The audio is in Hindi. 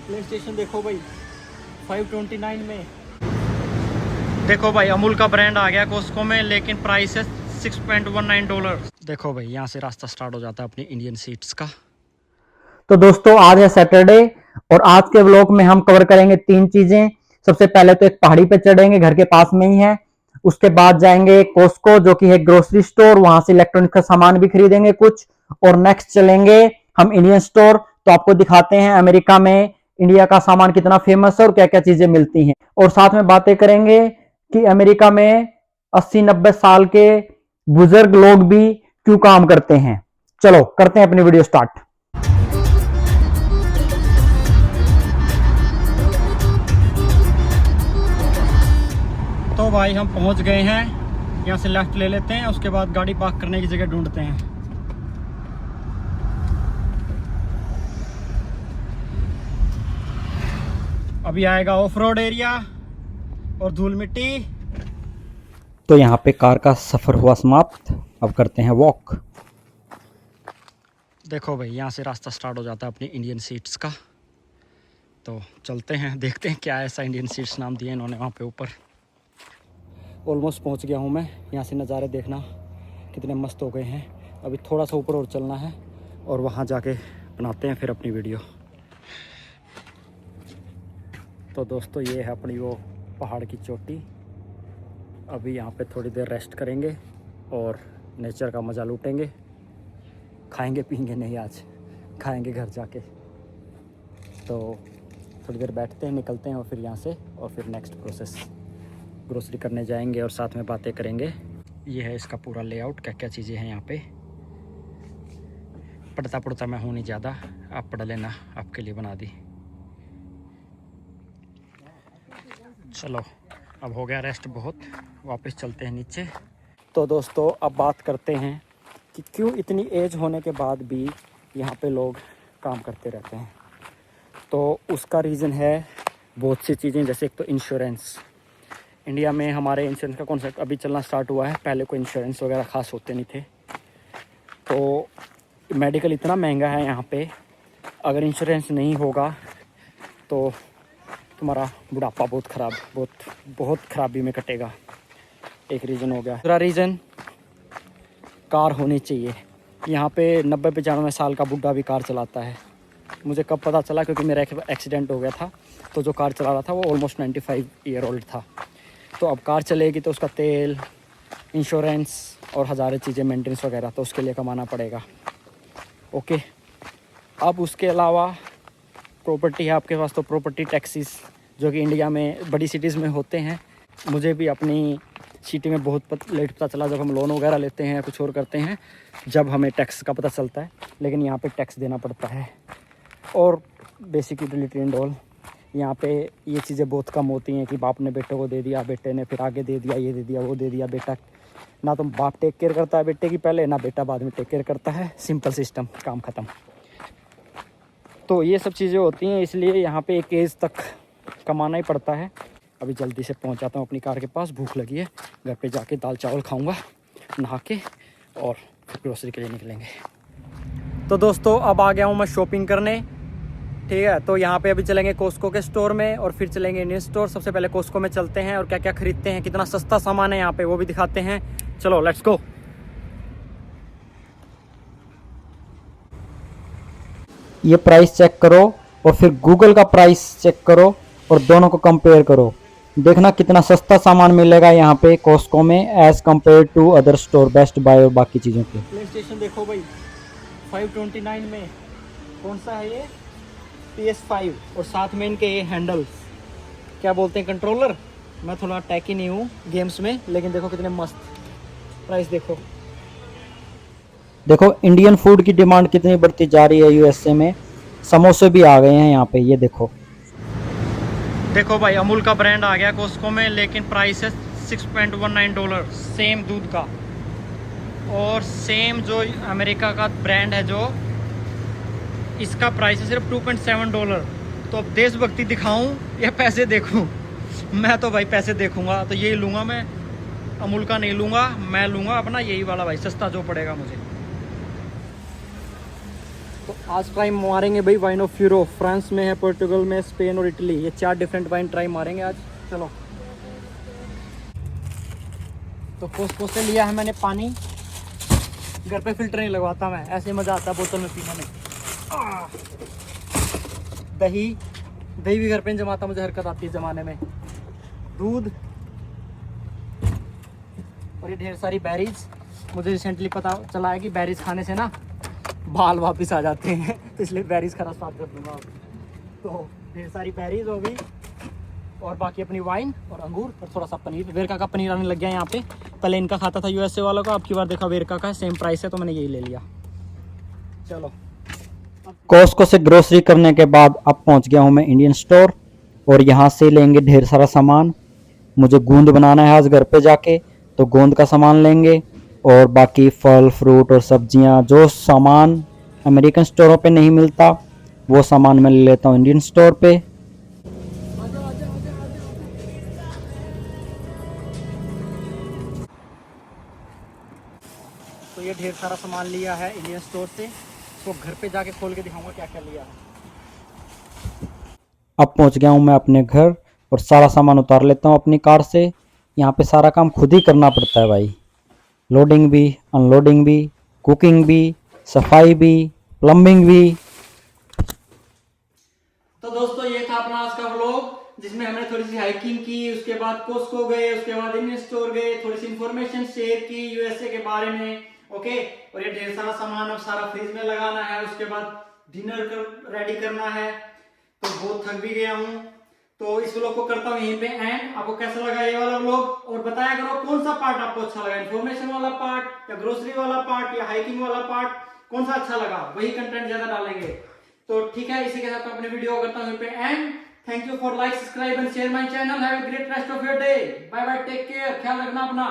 प्ले स्टेशन देखो भाई 529 में। देखो भाई अमूल का ब्रांड आ गया कॉस्को में, लेकिन प्राइस है $6.19। देखो भाई यहाँ से रास्ता स्टार्ट हो जाता है अपनी इंडियन सीट्स का। तो दोस्तों आज है सैटरडे और आज के व्लॉग में हम कवर करेंगे 3 चीजें। सबसे पहले तो एक पहाड़ी पे चढ़ेंगे, घर के पास में ही है। उसके बाद जाएंगे कॉस्को जो कि है ग्रोसरी स्टोर, वहां से इलेक्ट्रॉनिक का सामान भी खरीदेंगे कुछ। और नेक्स्ट चलेंगे हम इंडियन स्टोर, तो आपको दिखाते हैं अमेरिका में इंडिया का सामान कितना फेमस है और क्या क्या चीजें मिलती हैं। और साथ में बातें करेंगे कि अमेरिका में 80-90 साल के बुजुर्ग लोग भी क्यों काम करते हैं। चलो करते हैं अपनी वीडियो स्टार्ट। तो भाई हम पहुंच गए हैं, यहाँ से लेफ्ट ले लेते हैं, उसके बाद गाड़ी पार्क करने की जगह ढूंढते हैं। अभी आएगा ऑफ रोड एरिया और धूल मिट्टी। तो यहाँ पे कार का सफर हुआ समाप्त, अब करते हैं वॉक। देखो भाई यहाँ से रास्ता स्टार्ट हो जाता है अपनी इंडियन सीट्स का। तो चलते हैं, देखते हैं क्या ऐसा इंडियन सीट्स नाम दिए इन्होंने वहाँ पे ऊपर। ऑलमोस्ट पहुँच गया हूँ मैं, यहाँ से नज़ारे देखना कितने मस्त हो गए हैं। अभी थोड़ा सा ऊपर और चलना है और वहाँ जाके बनाते हैं फिर अपनी वीडियो। तो दोस्तों ये है अपनी वो पहाड़ की चोटी। अभी यहाँ पे थोड़ी देर रेस्ट करेंगे और नेचर का मज़ा लूटेंगे। खाएंगे पीएंगे नहीं, आज खाएंगे घर जाके। तो थोड़ी देर बैठते हैं, निकलते हैं और फिर यहाँ से और फिर नेक्स्ट प्रोसेस ग्रोसरी करने जाएंगे और साथ में बातें करेंगे। ये है इसका पूरा लेआउट, क्या क्या चीज़ें हैं यहाँ पे। पढ़ता मैं हूँ नहीं ज़्यादा, आप पढ़ लेना, आपके लिए बना दी। चलो अब हो गया रेस्ट बहुत, वापस चलते हैं नीचे। तो दोस्तों अब बात करते हैं कि क्यों इतनी एज होने के बाद भी यहाँ पे लोग काम करते रहते हैं। तो उसका रीज़न है बहुत सी चीज़ें, जैसे एक तो इंश्योरेंस। इंडिया में हमारे इंश्योरेंस का कॉन्सेप्ट अभी चलना स्टार्ट हुआ है, पहले कोई इंश्योरेंस वगैरह ख़ास होते नहीं थे। तो मेडिकल इतना महंगा है यहाँ पे, अगर इंश्योरेंस नहीं होगा तो तुम्हारा बुढ़ापा बहुत ख़राबी में कटेगा। एक रीज़न हो गया। दूसरा रीज़न कार होनी चाहिए। यहाँ पे 90-95 साल का बुढ़ा भी कार चलाता है। मुझे कब पता चला, क्योंकि मेरा एक्सीडेंट हो गया था, तो जो कार चला रहा था वो ऑलमोस्ट 95 ईयर ओल्ड था। तो अब कार चलेगी तो उसका तेल, इंश्योरेंस और हज़ारों चीज़ें, मेंटेनेंस वगैरह, तो उसके लिए कमाना पड़ेगा। ओके, अब उसके अलावा प्रॉपर्टी है आपके पास, तो प्रॉपर्टी टैक्सेस जो कि इंडिया में बड़ी सिटीज़ में होते हैं। मुझे भी अपनी सिटी में बहुत लेट पता चला, जब हम लोन वगैरह लेते हैं, कुछ और करते हैं, जब हमें टैक्स का पता चलता है। लेकिन यहाँ पे टैक्स देना पड़ता है। और बेसिक यूटिलिटी एंड ऑल, यहाँ पे ये चीज़ें बहुत कम होती हैं कि बाप ने बेटे को दे दिया, बेटे ने फिर आगे दे दिया, ये दे दिया, वो दे दिया। बेटा ना तो बाप टेक केयर करता है बेटे की पहले, ना बेटा बाद में टेक केयर करता है। सिंपल सिस्टम, काम ख़त्म। तो ये सब चीज़ें होती हैं, इसलिए यहाँ पे एक एज तक कमाना ही पड़ता है। अभी जल्दी से पहुँच जाता हूँ अपनी कार के पास, भूख लगी है। घर पे जाके दाल चावल खाऊँगा नहा के, और फिर ग्रोसरी के लिए निकलेंगे। तो दोस्तों अब आ गया हूँ मैं शॉपिंग करने, ठीक है। तो यहाँ पे अभी चलेंगे कॉस्को के स्टोर में और फिर चलेंगे इंडियन स्टोर। सबसे पहले कॉस्को में चलते हैं और क्या क्या खरीदते हैं, कितना सस्ता सामान है यहाँ पे वो भी दिखाते हैं। चलो लेट्स गो। ये प्राइस चेक करो और फिर गूगल का प्राइस चेक करो और दोनों को कंपेयर करो, देखना कितना सस्ता सामान मिलेगा यहाँ पे कॉस्को में as compare to other store, best buy और बाकी चीज़ों के। प्ले स्टेशन देखो भाई 529 में। कौन सा है ये? PS5। और साथ में इनके ये हैंडल्स, क्या बोलते हैं, कंट्रोलर। मैं थोड़ा टैकी नहीं हूँ गेम्स में, लेकिन देखो कितने मस्त। प्राइस देखो। देखो इंडियन फूड की डिमांड कितनी बढ़ती जा रही है यूएसए में। समोसे भी आ गए हैं यहाँ पे, ये देखो। देखो भाई अमूल का ब्रांड आ गया कॉस्को में, लेकिन प्राइस है $6.19। सेम दूध का और सेम जो अमेरिका का ब्रांड है, जो इसका प्राइस है सिर्फ $2.7। तो अब देशभक्ति दिखाऊं या पैसे देखूं? मैं तो भाई पैसे देखूंगा, तो यही लूँगा मैं। अमूल का नहीं लूँगा, मैं लूँगा अपना यही वाला भाई, सस्ता जो पड़ेगा मुझे। तो आज ट्राई मारेंगे भाई वाइन ऑफ यूरोप। फ्रांस में है, पोर्टुगल में, स्पेन और इटली, ये 4 डिफरेंट वाइन ट्राई मारेंगे आज। चलो। तो कोस्को से लिया है मैंने पानी। घर पे फिल्टर नहीं लगवाता मैं, ऐसे मज़ा आता है बोतल में पीने में। दही दही भी घर पे नहीं जमाता, मुझे हरकत आती है जमाने में। दूध और ये ढेर सारी बेरीज। मुझे रिसेंटली पता चला है कि बेरीज खाने से ना बाल वापस आ जाते हैं, तो इसलिए बेरीज खाना स्टार्ट कर दूंगा। तो ढेर सारी बेरीज हो गई और बाकी अपनी वाइन और अंगूर और थोड़ा सा पनीर। वेरका का पनीर आने लग गया यहाँ पे। पहले इनका खाता था यूएसए वालों का, अब की बार देखा वेरका का सेम प्राइस है तो मैंने यही ले लिया। चलो। कॉस्को से ग्रोसरी करने के बाद अब पहुंच गया हूं मैं इंडियन स्टोर और यहाँ से लेंगे ढेर सारा सामान। मुझे गूंद बनाना है आज घर पे जाके, तो गोंद का सामान लेंगे और बाकी फल फ्रूट और सब्जियां, जो सामान अमेरिकन स्टोरों पे नहीं मिलता वो सामान मैं ले लेता हूँ इंडियन स्टोर पे। तो ये ढेर सारा सामान लिया है इंडियन स्टोर से, तो घर पे जाके खोल के दिखाऊंगा क्या क्या लिया है। अब पहुंच गया हूं मैं अपने घर और सारा सामान उतार लेता हूं अपनी कार से। यहाँ पे सारा काम खुद ही करना पड़ता है भाई, लोडिंग भी, अनलोडिंग भी, कुकिंग भी, सफाई भी, प्लम्बिंग भी। तो दोस्तों ये था अपना आज का व्लॉग, जिसमें हमने थोड़ी सी हाइकिंग की, उसके बाद कोस्को गए, उसके बाद इंडियन स्टोर गए, थोड़ी सी इंफॉर्मेशन शेयर की यूएसए के बारे में। ओके। और ये ढेर सारा सामान अब सारा फ्रिज में लगाना है, उसके बाद डिनर रेडी करना है। तो बहुत थक भी गया हूँ, तो इस व्लॉग को करता हूँ यहीं पे एंड। आपको कैसा लगा ये वाला व्लॉग, और बताया करो कौन सा पार्ट आपको अच्छा लगा, इन्फॉर्मेशन वाला पार्ट या ग्रोसरी वाला पार्ट या हाइकिंग वाला पार्ट, कौन सा अच्छा लगा, वही कंटेंट ज्यादा डालेंगे। तो ठीक है, इसी के साथ मैं अपने वीडियो करता हूँ यहीं पे end. Thank you for like, subscribe and share my channel. Have a great rest of your day. Bye bye, take care, ख्याल रखना अपना।